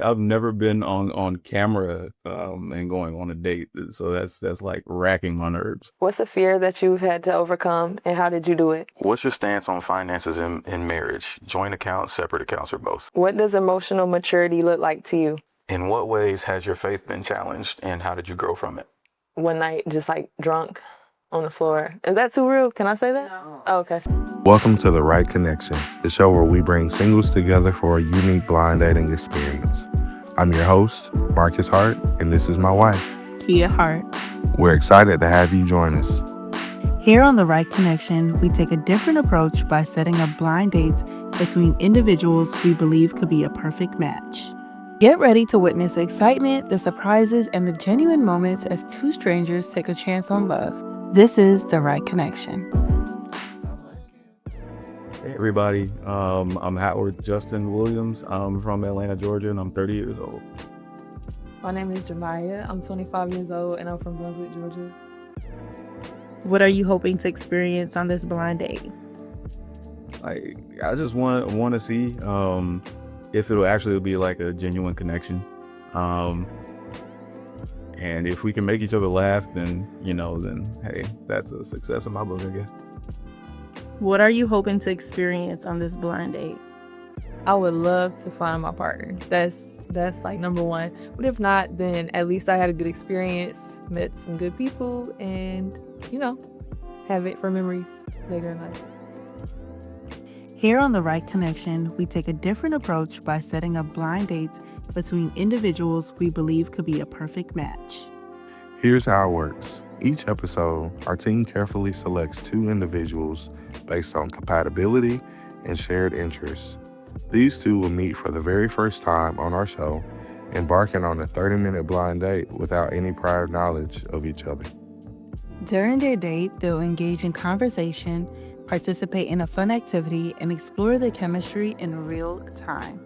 I've never been on camera, and going on a date, so that's like racking my nerves. What's a fear that you've had to overcome, and how did you do it? What's your stance on finances in marriage? Joint accounts, separate accounts, or both? What does emotional maturity look like to you? In what ways has your faith been challenged, and how did you grow from it? One night, just like drunk on the floor. Is that too real? Can I say that? No. Oh, okay. Welcome to The Right Connection, the show where we bring singles together for a unique blind dating experience. I'm your host, Marcus Hart, and this is my wife, Kia Hart. We're excited to have you join us. Here on The Right Connection, we take a different approach by setting up blind dates between individuals we believe could be a perfect match. Get ready to witness the excitement, the surprises, and the genuine moments as two strangers take a chance on love. This is The Right Connection. Hey everybody, I'm Howard Justin Williams. I'm from Atlanta, Georgia, and I'm 30 years old. My name is Jemya. I'm 25 years old, and I'm from Brunswick, Georgia. What are you hoping to experience on this blind date? I just want to see if it'll actually be like a genuine connection, and if we can make each other laugh, then hey, that's a success in my book, I guess. What are you hoping to experience on this blind date? I would love to find my partner. That's like number one. But if not, then at least I had a good experience, met some good people, and have it for memories later in life. Here on The Right Connection, we take a different approach by setting up blind dates between individuals we believe could be a perfect match. Here's how it works. Each episode, our team carefully selects two individuals based on compatibility and shared interests. These two will meet for the very first time on our show, embarking on a 30-minute blind date without any prior knowledge of each other. During their date, they'll engage in conversation, participate in a fun activity, and explore their chemistry in real time.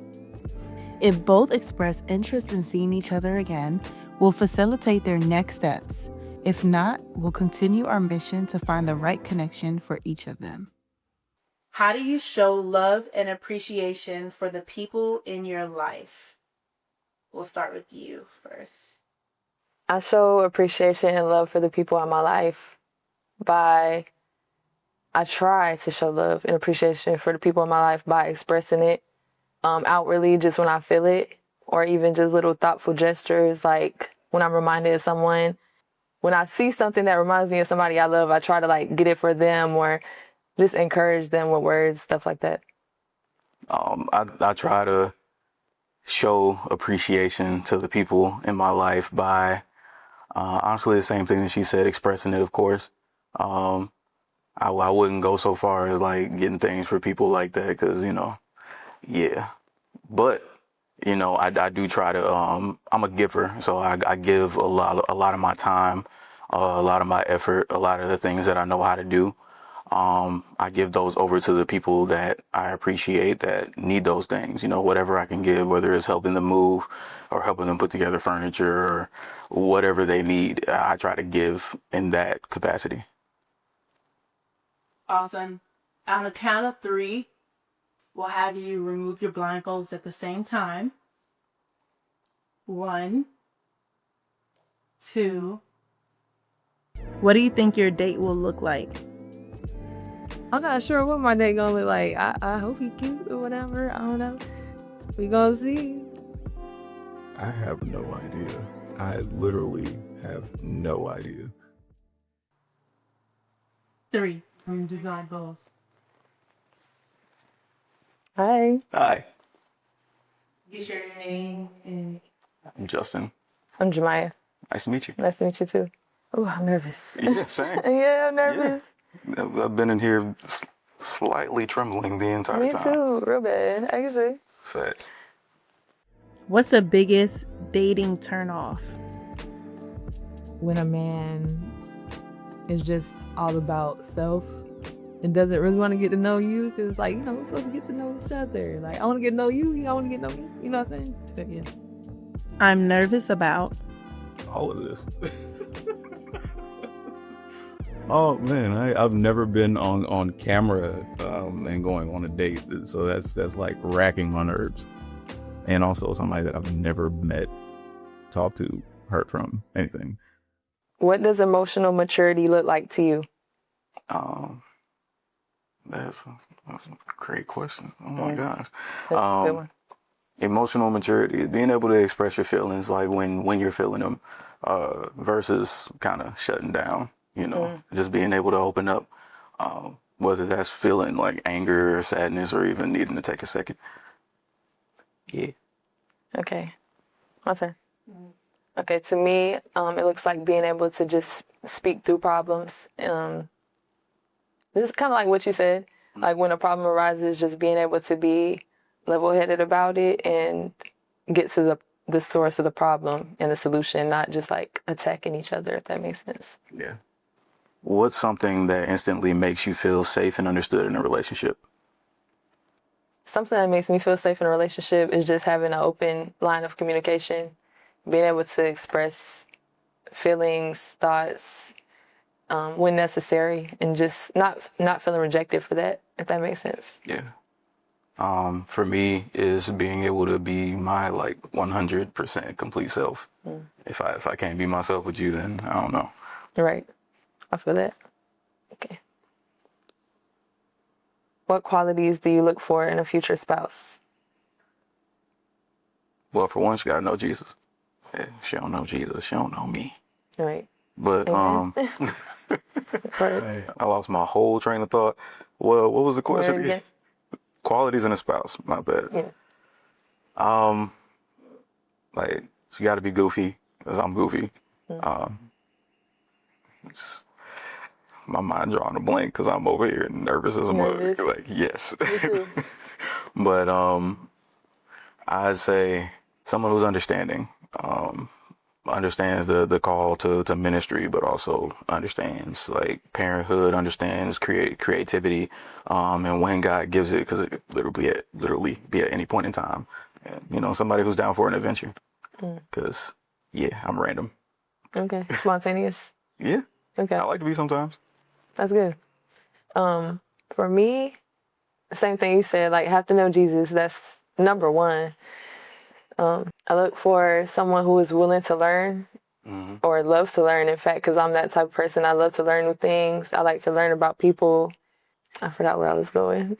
If both express interest in seeing each other again, we'll facilitate their next steps. If not, we'll continue our mission to find the right connection for each of them. How do you show love and appreciation for the people in your life? We'll start with you first. I show appreciation and love for the people in my life I try to show love and appreciation for the people in my life by expressing it outwardly just when I feel it, or even just little thoughtful gestures like when I'm reminded of someone. When I see something that reminds me of somebody I love, I try to get it for them or just encourage them with words, stuff like that. I try to show appreciation to the people in my life by honestly the same thing that she said, expressing it, of course. I wouldn't go so far as getting things for people like that because, yeah. But, I do try to, I'm a giver. So I give a lot of my time, a lot of my effort, a lot of the things that I know how to do. I give those over to the people that I appreciate that need those things, whatever I can give, whether it's helping them move or helping them put together furniture or whatever they need. I try to give in that capacity. Awesome. On the count of 3, we'll have you remove your blindfolds at the same time. 1, 2. What do you think your date will look like? I'm not sure what my date gonna look like. I hope he cute or whatever. I don't know. We gonna see. I have no idea. I literally have no idea. 3. I'm design both. Hi. Hi, Get your name and I'm Justin. I'm Jemya. Nice to meet you. Nice to meet you too. Oh, I'm nervous. Yeah, same. Yeah, I'm nervous. Yeah. I've been in here slightly trembling the entire Me time. too, real bad, actually. Facts. What's the biggest dating turnoff? When a man is just all about self and doesn't really want to get to know you, because it's we're supposed to get to know each other. I want to get to know you, I want to get to know me. You know what I'm saying? But yeah. I'm nervous about. All of this. Oh man, I've never been on camera and going on a date, so that's like racking my nerves. and also somebody that I've never met, talked to, heard from, anything. What does emotional maturity look like to you? That's a great question. Oh my gosh. That's a good one. Emotional maturity, being able to express your feelings like when you're feeling them, versus kind of shutting down, just being able to open up, whether that's feeling like anger or sadness or even needing to take a second. Yeah. Okay. My turn. Okay, to me, it looks like being able to just speak through problems. This is kind of like what you said. Like when a problem arises, just being able to be level-headed about it and get to the source of the problem and the solution, not just like attacking each other, if that makes sense. Yeah. What's something that instantly makes you feel safe and understood in a relationship? Something that makes me feel safe in a relationship is just having an open line of communication, being able to express feelings, thoughts, when necessary, and just not feeling rejected for that, if that makes sense. Yeah. For me is being able to be my 100% complete self. If I can't be myself with you, then I don't know. Right. I feel that. Okay. What qualities do you look for in a future spouse? Well, for one, she gotta know Jesus. Yeah, she don't know Jesus, she don't know me. Right. But Right. I lost my whole train of thought. Well, what was the question again? Qualities in a spouse. My bad. Yeah. She got to be goofy, because I'm goofy. My mind drawing a blank because I'm over here nervous as a mother. Yes. Me too. But I'd say someone who's understanding. Understands the call to ministry, but also understands parenthood, understands creativity, and when God gives it, because it could literally be at any point in time. And, somebody who's down for an adventure. Because I'm random. Okay. Spontaneous. Yeah. Okay. I like to be sometimes. That's good. For me, the same thing you said, have to know Jesus. That's number one. I look for someone who is willing to learn or loves to learn, in fact, because I'm that type of person. I love to learn new things. I like to learn about people. I forgot where I was going.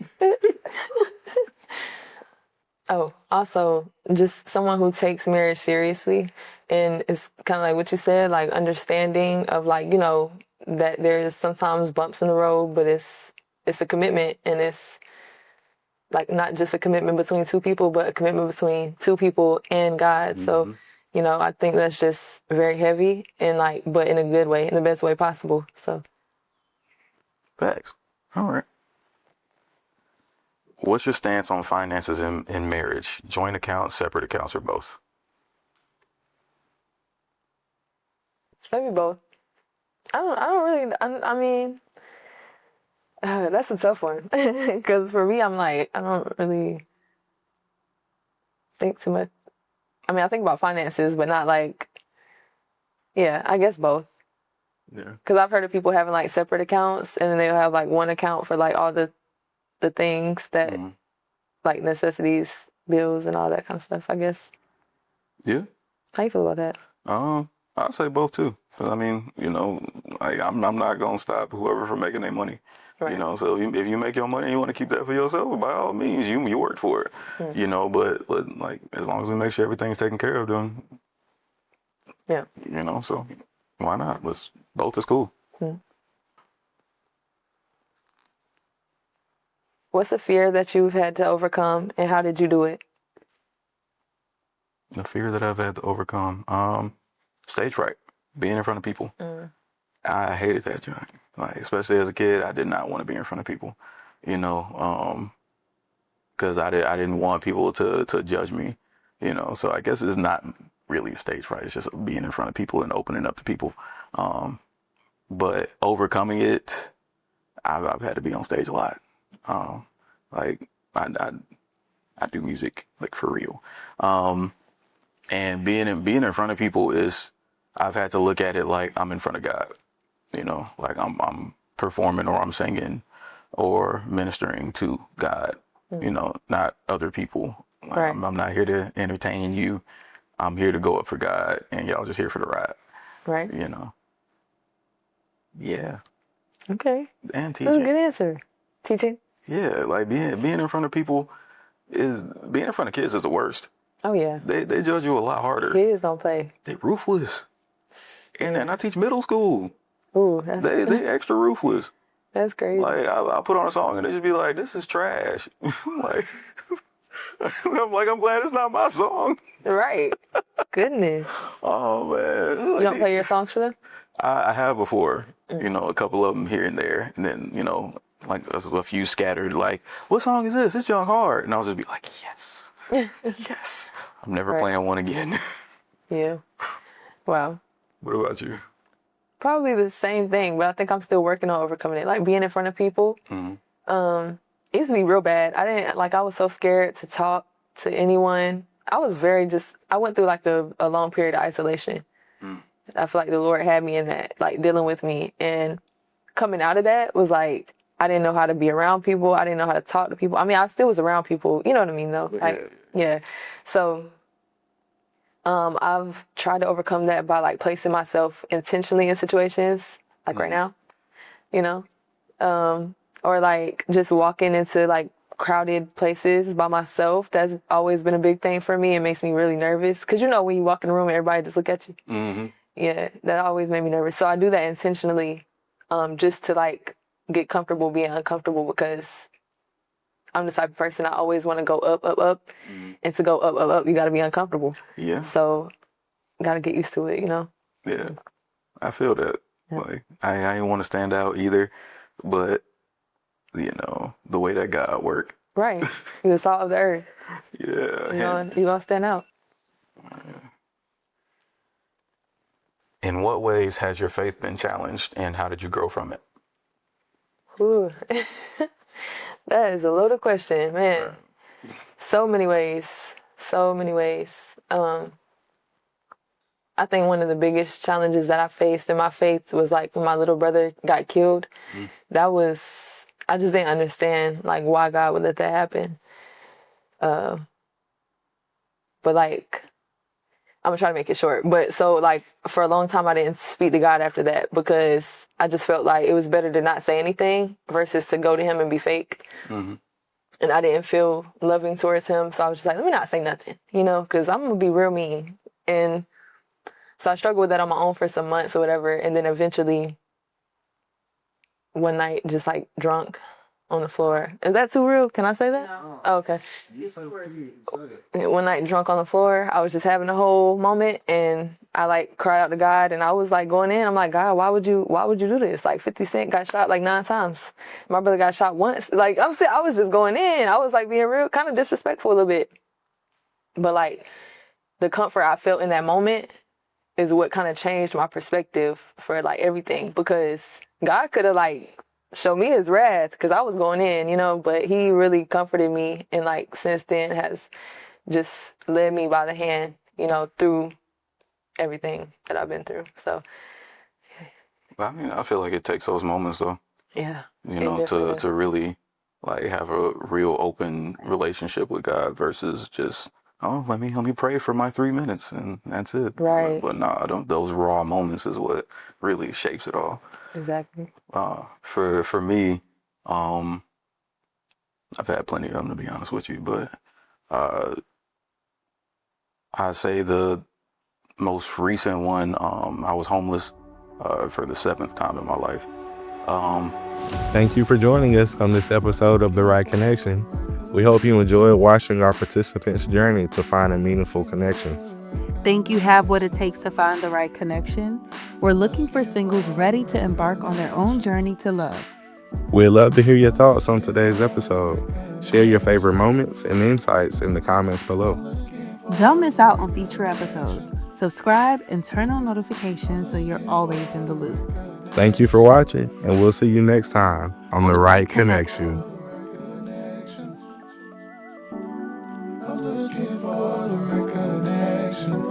Oh, also just someone who takes marriage seriously, and it's kind of like what you said, understanding of that there's sometimes bumps in the road, but it's a commitment, and it's not just a commitment between two people, but a commitment between two people and God. So, I think that's just very heavy and but in a good way, in the best way possible. So. Facts. All right. What's your stance on finances in marriage? Joint accounts, separate accounts, or both? Maybe both. I mean, that's a tough one. Because for me, I'm I don't really think too much. I mean, I think about finances, but not I guess both. Yeah. Because I've heard of people having separate accounts, and then they'll have one account for all the things that necessities, bills, and all that kind of stuff, I guess. Yeah. How you feel about that? I'd say both too. 'Cause I mean, I'm not gonna stop whoever from making their money. Right. So if you make your money and you want to keep that for yourself, by all means, you worked for it. But as long as we make sure everything's taken care of, then yeah. So why not? Both is cool. What's a fear that you've had to overcome, and how did you do it? The fear that I've had to overcome, stage fright, being in front of people. I hated that joint. Especially as a kid, I did not want to be in front of people, because I didn't want people to judge me, So I guess it's not really stage fright. It's just being in front of people and opening up to people. But overcoming it, I've had to be on stage a lot. I do music for real. And being in front of people I've had to look at it like I'm in front of God. I'm performing, or I'm singing or ministering to God, not other people. Like, Right. I'm not here to entertain you. I'm here to go up for God, and y'all just here for the ride. Right. You know. Yeah. Okay. And That's a teaching. good answer. Teaching? Yeah, like being in front of people being in front of kids is the worst. Oh, yeah. They judge you a lot harder. Kids don't play. They ruthless. And I teach middle school. Ooh, They extra ruthless. that's crazy. Like I put on a song and they just be like, "This is trash." Like I'm glad it's not my song. Right. Goodness. Oh man. You don't play your songs for them? I have before, a couple of them here and there, and then like a few scattered. Like, what song is this? It's Young Hard, and I'll just be like, yes, yes. I'm never Right. playing one again. Yeah. Wow. What about you? Probably the same thing, but I think I'm still working on overcoming it. Like being in front of people. It used to be real bad. I was so scared to talk to anyone. I went through like a long period of isolation. I feel like the Lord had me in that, like dealing with me. And coming out of that was like, I didn't know how to be around people. I didn't know how to talk to people. I mean, I still was around people. You know what I mean, though? Like, yeah. So I've tried to overcome that by like placing myself intentionally in situations, like right now, or like just walking into like crowded places by myself. That's always been a big thing for me. It makes me really nervous because when you walk in the room, everybody just look at you. Mm-hmm. Yeah, that always made me nervous. So I do that intentionally, just to like get comfortable being uncomfortable because I'm the type of person I always want to go up, up, up. And to go up, up, up, you got to be uncomfortable. Yeah. So got to get used to it, Yeah. I feel that. Yeah. Like I ain't want to stand out either, but the way that God work. Right. You're the salt of the earth. Yeah. You're going to stand out. In what ways has your faith been challenged, and how did you grow from it? Ooh. That is a loaded question, man. Right. So many ways. So many ways. I think one of the biggest challenges that I faced in my faith was like when my little brother got killed. I just didn't understand like why God would let that happen. But like, I'm gonna try to make it short. But so like for a long time I didn't speak to God after that because I just felt like it was better to not say anything versus to go to him and be fake. Mm-hmm. And I didn't feel loving towards him. So I was just like, let me not say nothing, because I'm gonna be real mean. And so I struggled with that on my own for some months or whatever. And then eventually one night just like drunk on the floor. Is that too real? Can I say that? No. Oh, okay. One night drunk on the floor, I was just having a whole moment and I like cried out to God and I was like going in. I'm like, God, why would you do this? Like 50 Cent got shot like 9 times. My brother got shot once. Like I was just going in. I was like being real, kind of disrespectful a little bit. But like the comfort I felt in that moment is what kind of changed my perspective for like everything, because God could have like showed me his wrath because I was going in, but he really comforted me and like since then has just led me by the hand, through everything that I've been through. So I mean, I feel like it takes those moments though. yeah. To really like have a real open relationship with God versus just let me pray for my 3 minutes and that's it. Right. But nah, those raw moments is what really shapes it all. Exactly. For me, I've had plenty of them to be honest with you, but I say the most recent one, I was homeless for the 7th time in my life. Thank you for joining us on this episode of The Right Connection. We hope you enjoyed watching our participants' journey to finding meaningful connections. Think you have what it takes to find the right connection? We're looking for singles ready to embark on their own journey to love. We'd love to hear your thoughts on today's episode. Share your favorite moments and insights in the comments below. Don't miss out on future episodes. Subscribe and turn on notifications so you're always in the loop. Thank you for watching, and we'll see you next time on The Right Connection. I'm looking for the right connection.